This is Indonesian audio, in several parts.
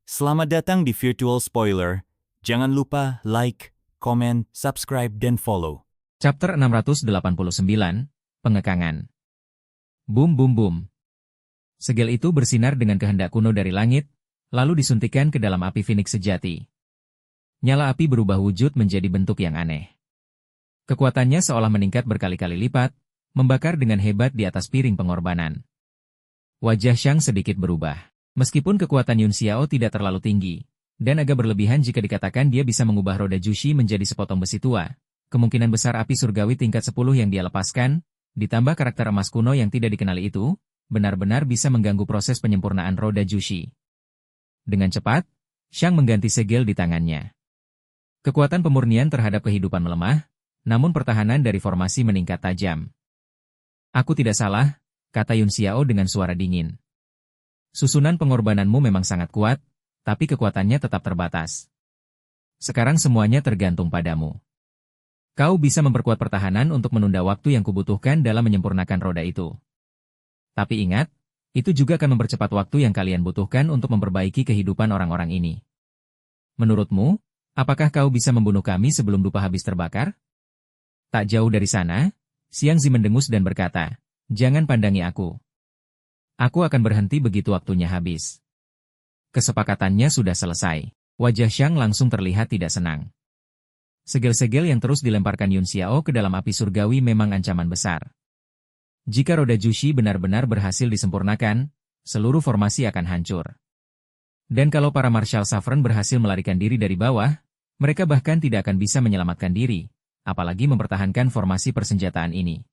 Selamat datang di Virtual Spoiler. Jangan lupa like, komen, subscribe, dan follow. Chapter 689, Pengekangan. Boom boom boom. Segel itu bersinar dengan kehendak kuno dari langit, lalu disuntikkan ke dalam api Phoenix sejati. Nyala api berubah wujud menjadi bentuk yang aneh. Kekuatannya seolah meningkat berkali-kali lipat, membakar dengan hebat di atas piring pengorbanan. Wajah Shang sedikit berubah. Meskipun kekuatan Yun Xiao tidak terlalu tinggi, dan agak berlebihan jika dikatakan dia bisa mengubah roda Jushi menjadi sepotong besi tua, kemungkinan besar api surgawi tingkat 10 yang dia lepaskan, ditambah karakter emas kuno yang tidak dikenali itu, benar-benar bisa mengganggu proses penyempurnaan roda Jushi. Dengan cepat, Shang mengganti segel di tangannya. Kekuatan pemurnian terhadap kehidupan melemah, namun pertahanan dari formasi meningkat tajam. Aku tidak salah, kata Yun Xiao dengan suara dingin. Susunan pengorbananmu memang sangat kuat, tapi kekuatannya tetap terbatas. Sekarang semuanya tergantung padamu. Kau bisa memperkuat pertahanan untuk menunda waktu yang kubutuhkan dalam menyempurnakan roda itu. Tapi ingat, itu juga akan mempercepat waktu yang kalian butuhkan untuk memperbaiki kehidupan orang-orang ini. Menurutmu, apakah kau bisa membunuh kami sebelum dupa habis terbakar? Tak jauh dari sana, Xiang Zi mendengus dan berkata, "Jangan pandangi aku. Aku akan berhenti begitu waktunya habis." Kesepakatannya sudah selesai. Wajah Shang langsung terlihat tidak senang. Segel-segel yang terus dilemparkan Yun Xiao ke dalam api surgawi memang ancaman besar. Jika roda Jushi benar-benar berhasil disempurnakan, seluruh formasi akan hancur. Dan kalau para Marshal Saffron berhasil melarikan diri dari bawah, mereka bahkan tidak akan bisa menyelamatkan diri, apalagi mempertahankan formasi persenjataan ini.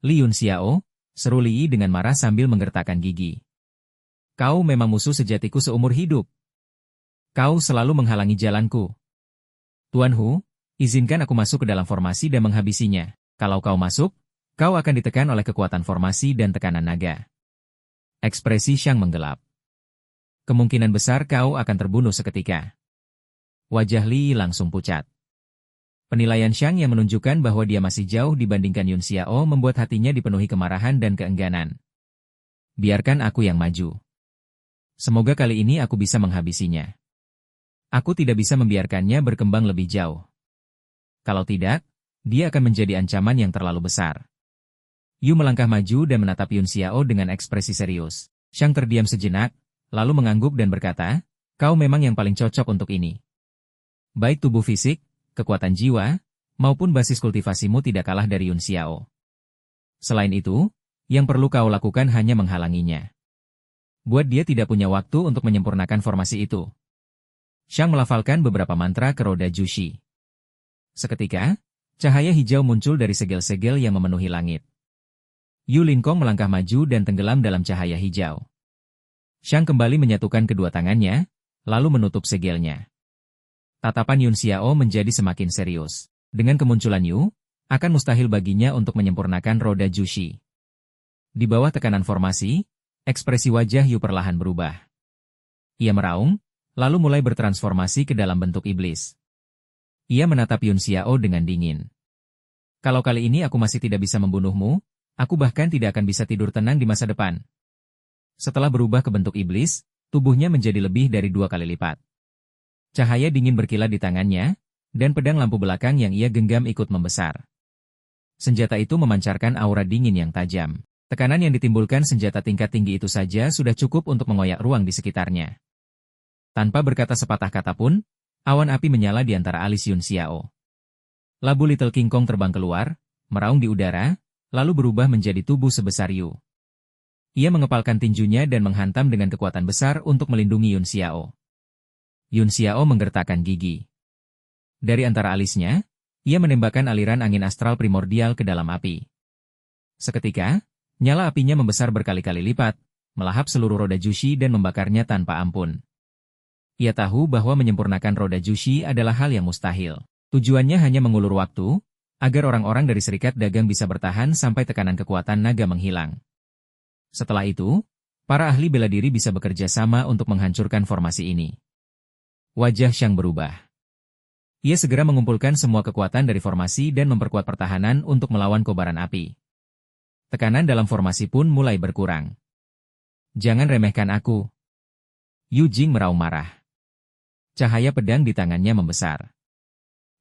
Li Yun Xiao, seru Li dengan marah sambil menggertakkan gigi. Kau memang musuh sejatiku seumur hidup. Kau selalu menghalangi jalanku. Tuan Hu, izinkan aku masuk ke dalam formasi dan menghabisinya. Kalau kau masuk, kau akan ditekan oleh kekuatan formasi dan tekanan naga. Ekspresi Shang menggelap. Kemungkinan besar kau akan terbunuh seketika. Wajah Li langsung pucat. Penilaian Shang yang menunjukkan bahwa dia masih jauh dibandingkan Yun Xiao membuat hatinya dipenuhi kemarahan dan keengganan. Biarkan aku yang maju. Semoga kali ini aku bisa menghabisinya. Aku tidak bisa membiarkannya berkembang lebih jauh. Kalau tidak, dia akan menjadi ancaman yang terlalu besar. Yu melangkah maju dan menatap Yun Xiao dengan ekspresi serius. Shang terdiam sejenak, lalu mengangguk dan berkata, "Kau memang yang paling cocok untuk ini. Baik tubuh fisik, kekuatan jiwa, maupun basis kultivasimu tidak kalah dari Yun Xiao. Selain itu, yang perlu kau lakukan hanya menghalanginya. Buat dia tidak punya waktu untuk menyempurnakan formasi itu." Shang melafalkan beberapa mantra ke roda Jushi. Seketika, cahaya hijau muncul dari segel-segel yang memenuhi langit. Yu Linkong melangkah maju dan tenggelam dalam cahaya hijau. Shang kembali menyatukan kedua tangannya, lalu menutup segelnya. Tatapan Yun Xiao menjadi semakin serius. Dengan kemunculan Yu, akan mustahil baginya untuk menyempurnakan roda Jushi. Di bawah tekanan formasi, ekspresi wajah Yu perlahan berubah. Ia meraung, lalu mulai bertransformasi ke dalam bentuk iblis. Ia menatap Yun Xiao dengan dingin. "Kalau kali ini aku masih tidak bisa membunuhmu, aku bahkan tidak akan bisa tidur tenang di masa depan." Setelah berubah ke bentuk iblis, tubuhnya menjadi lebih dari 2 kali lipat. Cahaya dingin berkilat di tangannya, dan pedang lampu belakang yang ia genggam ikut membesar. Senjata itu memancarkan aura dingin yang tajam. Tekanan yang ditimbulkan senjata tingkat tinggi itu saja sudah cukup untuk mengoyak ruang di sekitarnya. Tanpa berkata sepatah kata pun, awan api menyala di antara alis Yun Xiao. Labu Little King Kong terbang keluar, meraung di udara, lalu berubah menjadi tubuh sebesar Yu. Ia mengepalkan tinjunya dan menghantam dengan kekuatan besar untuk melindungi Yun Xiao. Yun Xiao menggertakkan gigi. Dari antara alisnya, ia menembakkan aliran angin astral primordial ke dalam api. Seketika, nyala apinya membesar berkali-kali lipat, melahap seluruh roda Jushi dan membakarnya tanpa ampun. Ia tahu bahwa menyempurnakan roda Jushi adalah hal yang mustahil. Tujuannya hanya mengulur waktu, agar orang-orang dari Serikat Dagang bisa bertahan sampai tekanan kekuatan naga menghilang. Setelah itu, para ahli bela diri bisa bekerja sama untuk menghancurkan formasi ini. Wajah Shang berubah. Ia segera mengumpulkan semua kekuatan dari formasi dan memperkuat pertahanan untuk melawan kobaran api. Tekanan dalam formasi pun mulai berkurang. "Jangan remehkan aku. Yu Jing meraung marah. Cahaya pedang di tangannya membesar.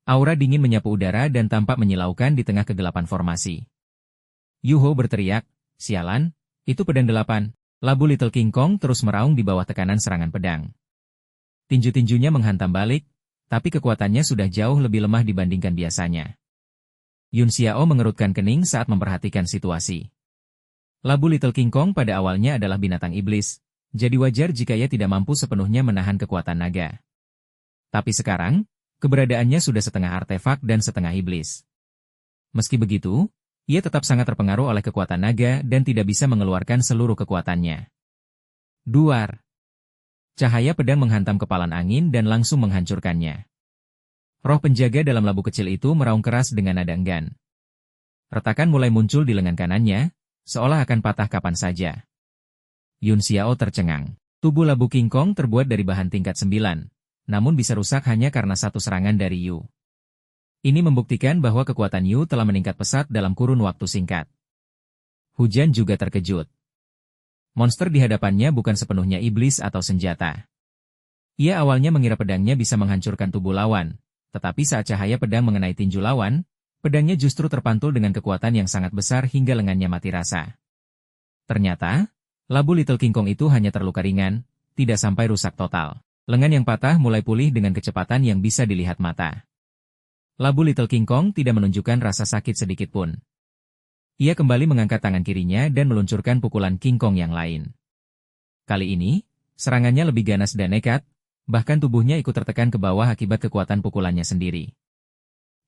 Aura dingin menyapu udara dan tampak menyilaukan di tengah kegelapan formasi. Yu Ho berteriak, "Sialan, itu pedang 8. Labu Little King Kong terus meraung di bawah tekanan serangan pedang. Tinju-tinjunya menghantam balik, tapi kekuatannya sudah jauh lebih lemah dibandingkan biasanya. Yun Xiao mengerutkan kening saat memperhatikan situasi. Labu Little King Kong pada awalnya adalah binatang iblis, jadi wajar jika ia tidak mampu sepenuhnya menahan kekuatan naga. Tapi sekarang, keberadaannya sudah setengah artefak dan setengah iblis. Meski begitu, ia tetap sangat terpengaruh oleh kekuatan naga dan tidak bisa mengeluarkan seluruh kekuatannya. Duar. Cahaya pedang menghantam kepalan angin dan langsung menghancurkannya. Roh penjaga dalam labu kecil itu meraung keras dengan nada enggan. Retakan mulai muncul di lengan kanannya, seolah akan patah kapan saja. Yun Xiao tercengang. Tubuh labu King Kong terbuat dari bahan tingkat 9, namun bisa rusak hanya karena satu serangan dari Yu. Ini membuktikan bahwa kekuatan Yu telah meningkat pesat dalam kurun waktu singkat. Hujan juga terkejut. Monster di hadapannya bukan sepenuhnya iblis atau senjata. Ia awalnya mengira pedangnya bisa menghancurkan tubuh lawan, tetapi saat cahaya pedang mengenai tinju lawan, pedangnya justru terpantul dengan kekuatan yang sangat besar hingga lengannya mati rasa. Ternyata, labu Little King Kong itu hanya terluka ringan, tidak sampai rusak total. Lengan yang patah mulai pulih dengan kecepatan yang bisa dilihat mata. Labu Little King Kong tidak menunjukkan rasa sakit sedikit pun. Ia kembali mengangkat tangan kirinya dan meluncurkan pukulan King Kong yang lain. Kali ini, serangannya lebih ganas dan nekat, bahkan tubuhnya ikut tertekan ke bawah akibat kekuatan pukulannya sendiri.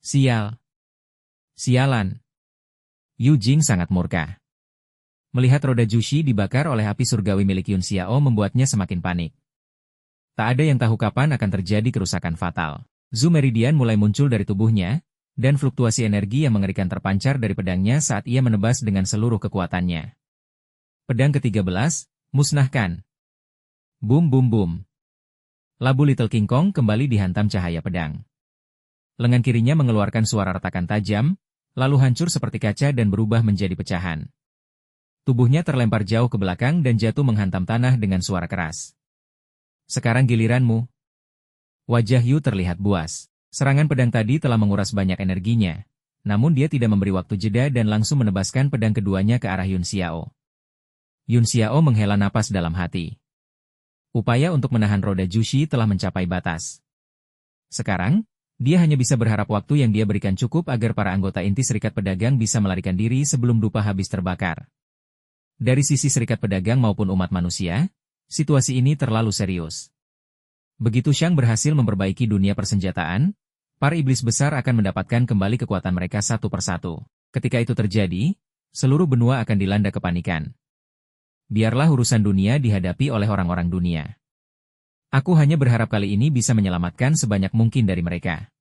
Sial. Sialan. Yu Jing sangat murka. Melihat roda Jushi dibakar oleh api surgawi milik Yun Xiao membuatnya semakin panik. Tak ada yang tahu kapan akan terjadi kerusakan fatal. Zu Meridian mulai muncul dari tubuhnya, dan fluktuasi energi yang mengerikan terpancar dari pedangnya saat ia menebas dengan seluruh kekuatannya. Pedang ke-13, musnahkan. Bum bum bum. Labu Little King Kong kembali dihantam cahaya pedang. Lengan kirinya mengeluarkan suara retakan tajam, lalu hancur seperti kaca dan berubah menjadi pecahan. Tubuhnya terlempar jauh ke belakang dan jatuh menghantam tanah dengan suara keras. Sekarang giliranmu. Wajah Yu terlihat buas. Serangan pedang tadi telah menguras banyak energinya, namun dia tidak memberi waktu jeda dan langsung menebaskan pedang keduanya ke arah Yun Xiao. Yun Xiao menghela napas dalam hati. Upaya untuk menahan roda Jushi telah mencapai batas. Sekarang, dia hanya bisa berharap waktu yang dia berikan cukup agar para anggota inti Serikat Pedagang bisa melarikan diri sebelum dupa habis terbakar. Dari sisi Serikat Pedagang maupun umat manusia, situasi ini terlalu serius. Begitu Shang berhasil memperbaiki dunia persenjataan, para iblis besar akan mendapatkan kembali kekuatan mereka satu persatu. Ketika itu terjadi, seluruh benua akan dilanda kepanikan. Biarlah urusan dunia dihadapi oleh orang-orang dunia. Aku hanya berharap kali ini bisa menyelamatkan sebanyak mungkin dari mereka.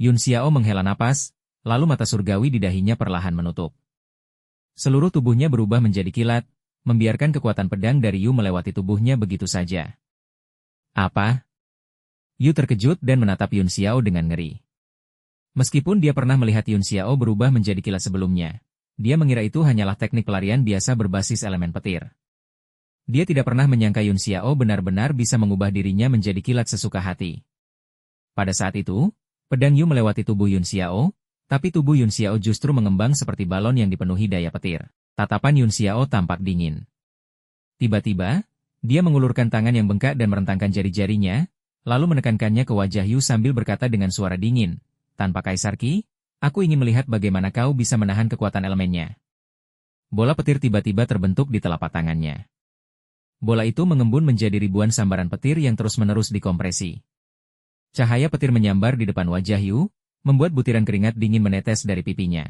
Yun Xiao menghela napas, lalu mata surgawi di dahinya perlahan menutup. Seluruh tubuhnya berubah menjadi kilat, membiarkan kekuatan pedang dari Yu melewati tubuhnya begitu saja. Apa? Yu terkejut dan menatap Yun Xiao dengan ngeri. Meskipun dia pernah melihat Yun Xiao berubah menjadi kilat sebelumnya, dia mengira itu hanyalah teknik pelarian biasa berbasis elemen petir. Dia tidak pernah menyangka Yun Xiao benar-benar bisa mengubah dirinya menjadi kilat sesuka hati. Pada saat itu, pedang Yu melewati tubuh Yun Xiao, tapi tubuh Yun Xiao justru mengembang seperti balon yang dipenuhi daya petir. Tatapan Yun Xiao tampak dingin. Tiba-tiba, dia mengulurkan tangan yang bengkak dan merentangkan jari-jarinya, lalu menekankannya ke wajah Yu sambil berkata dengan suara dingin, "Tanpa Kaisar Qi, aku ingin melihat bagaimana kau bisa menahan kekuatan elemennya." Bola petir tiba-tiba terbentuk di telapak tangannya. Bola itu mengembun menjadi ribuan sambaran petir yang terus-menerus dikompresi. Cahaya petir menyambar di depan wajah Yu, membuat butiran keringat dingin menetes dari pipinya.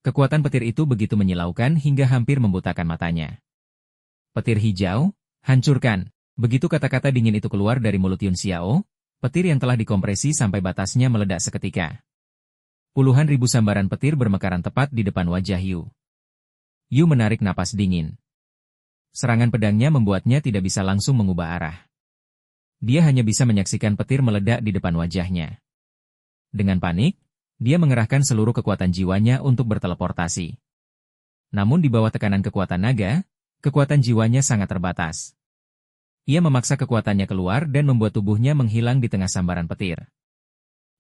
Kekuatan petir itu begitu menyilaukan hingga hampir membutakan matanya. Petir hijau, hancurkan. Begitu kata-kata dingin itu keluar dari mulut Yun Xiao, petir yang telah dikompresi sampai batasnya meledak seketika. Puluhan ribu sambaran petir bermekaran tepat di depan wajah Yu. Yu menarik napas dingin. Serangan pedangnya membuatnya tidak bisa langsung mengubah arah. Dia hanya bisa menyaksikan petir meledak di depan wajahnya. Dengan panik, dia mengerahkan seluruh kekuatan jiwanya untuk berteleportasi. Namun di bawah tekanan kekuatan naga, kekuatan jiwanya sangat terbatas. Ia memaksa kekuatannya keluar dan membuat tubuhnya menghilang di tengah sambaran petir.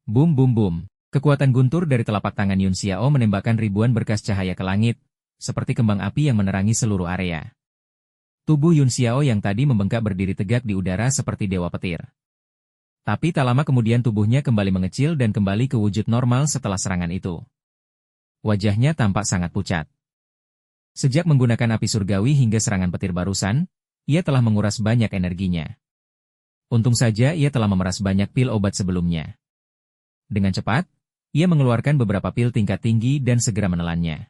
Bum bum bum. Kekuatan guntur dari telapak tangan Yun Xiao menembakkan ribuan berkas cahaya ke langit, seperti kembang api yang menerangi seluruh area. Tubuh Yun Xiao yang tadi membengkak berdiri tegak di udara seperti dewa petir. Tapi tak lama kemudian tubuhnya kembali mengecil dan kembali ke wujud normal setelah serangan itu. Wajahnya tampak sangat pucat. Sejak menggunakan api surgawi hingga serangan petir barusan, ia telah menguras banyak energinya. Untung saja ia telah memeras banyak pil obat sebelumnya. Dengan cepat, ia mengeluarkan beberapa pil tingkat tinggi dan segera menelannya.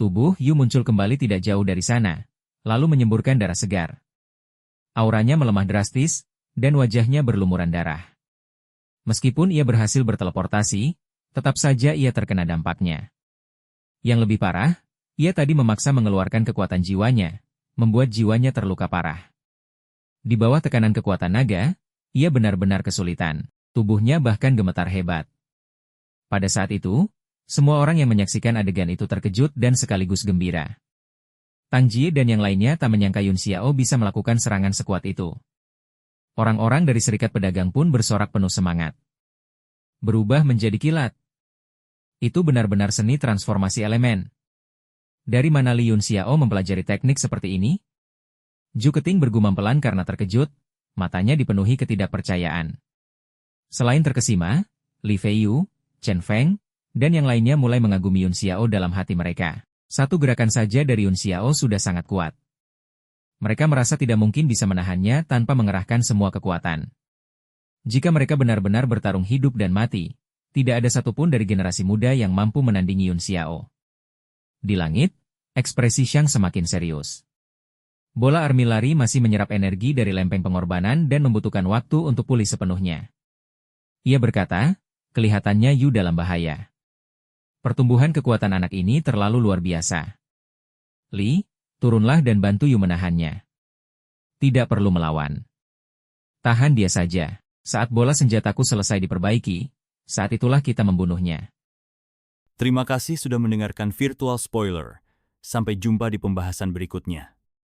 Tubuh Yu muncul kembali tidak jauh dari sana, lalu menyemburkan darah segar. Auranya melemah drastis, dan wajahnya berlumuran darah. Meskipun ia berhasil berteleportasi, tetap saja ia terkena dampaknya. Yang lebih parah, ia tadi memaksa mengeluarkan kekuatan jiwanya, membuat jiwanya terluka parah. Di bawah tekanan kekuatan naga, ia benar-benar kesulitan. Tubuhnya bahkan gemetar hebat. Pada saat itu, semua orang yang menyaksikan adegan itu terkejut dan sekaligus gembira. Tang Jie dan yang lainnya tak menyangka Yun Xiao bisa melakukan serangan sekuat itu. Orang-orang dari serikat pedagang pun bersorak penuh semangat. Berubah menjadi kilat. Itu benar-benar seni transformasi elemen. Dari mana Li Yun Xiao mempelajari teknik seperti ini? Zhu Keting bergumam pelan karena terkejut, matanya dipenuhi ketidakpercayaan. Selain terkesima, Li Feiyu, Chen Feng, dan yang lainnya mulai mengagumi Yun Xiao dalam hati mereka. Satu gerakan saja dari Yun Xiao sudah sangat kuat. Mereka merasa tidak mungkin bisa menahannya tanpa mengerahkan semua kekuatan. Jika mereka benar-benar bertarung hidup dan mati, tidak ada satupun dari generasi muda yang mampu menandingi Yun Xiao. Di langit, ekspresi Xiang semakin serius. Bola armilari masih menyerap energi dari lempeng pengorbanan dan membutuhkan waktu untuk pulih sepenuhnya. Ia berkata, kelihatannya Yu dalam bahaya. Pertumbuhan kekuatan anak ini terlalu luar biasa. Li, turunlah dan bantu Yu menahannya. Tidak perlu melawan. Tahan dia saja. Saat bola senjataku selesai diperbaiki, saat itulah kita membunuhnya. Terima kasih sudah mendengarkan Virtual Spoiler. Sampai jumpa di pembahasan berikutnya.